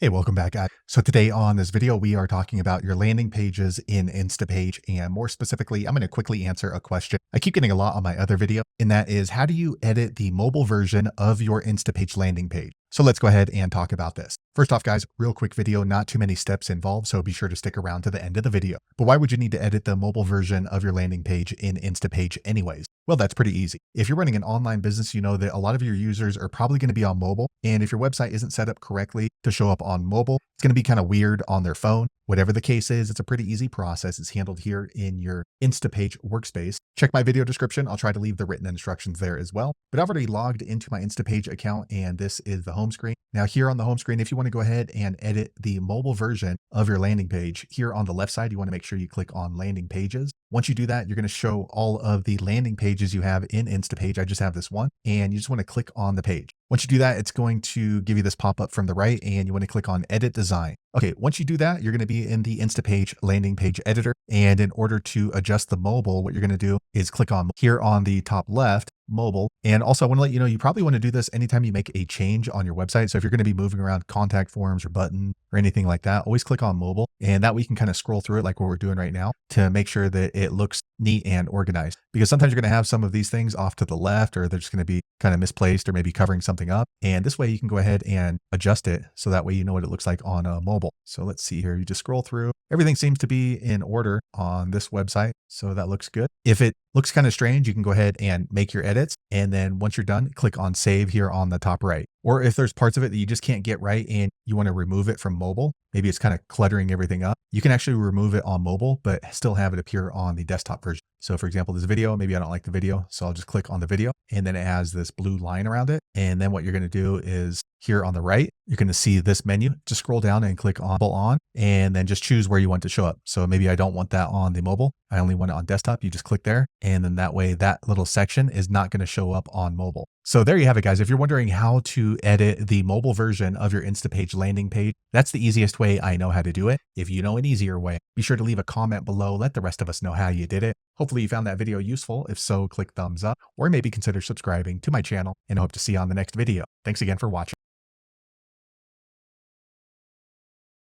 Hey, welcome back, guys. So today on this video, we are talking about your landing pages in InstaPage. And more specifically, I'm going to quickly answer a question I keep getting a lot on my other video, and that is, how do you edit the mobile version of your InstaPage landing page? So let's go ahead and talk about this. First off, guys, real quick video, not too many steps involved, so be sure to stick around to the end of the video. But why would you need to edit the mobile version of your landing page in InstaPage anyways? Well, that's pretty easy. If you're running an online business, you know that a lot of your users are probably going to be on mobile. And if your website isn't set up correctly to show up on mobile, it's going to be kind of weird on their phone. Whatever the case is, it's a pretty easy process. It's handled here in your InstaPage workspace. Check my video description. I'll try to leave the written instructions there as well. But I've already logged into my InstaPage account, and this is the home screen. Now here on the home screen, if you want to go ahead and edit the mobile version of your landing page, here on the left side, you want to make sure you click on landing pages. Once you do that, you're going to show all of the landing pages you have in InstaPage. I just have this one, and you just want to click on the page. Once you do that, it's going to give you this pop-up from the right, and you want to click on Edit Design. Okay, once you do that, you're going to be in the InstaPage landing page editor. And in order to adjust the mobile, what you're going to do is click on here on the top left, mobile. And also I want to let you know, you probably want to do this anytime you make a change on your website. So if you're going to be moving around contact forms or button or anything like that, always click on mobile. And that way you can kind of scroll through it like what we're doing right now to make sure that it looks neat and organized. Because sometimes you're going to have some of these things off to the left, or they're just going to be kind of misplaced or maybe covering something up. And this way you can go ahead and adjust it so that way you know what it looks like on a mobile. So let's see here. You just scroll through. Everything seems to be in order on this website. So that looks good. If it looks kind of strange, you can go ahead and make your edits. And then once you're done, click on save here on the top right. Or if there's parts of it that you just can't get right and you want to remove it from mobile, maybe it's kind of cluttering everything up, you can actually remove it on mobile, but still have it appear on the desktop version. So for example, this video, maybe I don't like the video, so I'll just click on the video, and then it has this blue line around it. And then what you're going to do is here on the right, you're going to see this menu. Just scroll down and click on, and then just choose where you want to show up. So maybe I don't want that on the mobile. I only want it on desktop. You just click there. And then that way that little section is not going to show up on mobile. So there you have it, guys. If you're wondering how to edit the mobile version of your InstaPage landing page, that's the easiest way I know how to do it. If you know an easier way, be sure to leave a comment below. Let the rest of us know how you did it. Hopefully you found that video useful. If so, click thumbs up, or maybe consider subscribing to my channel, and I hope to see you on the next video. Thanks again for watching.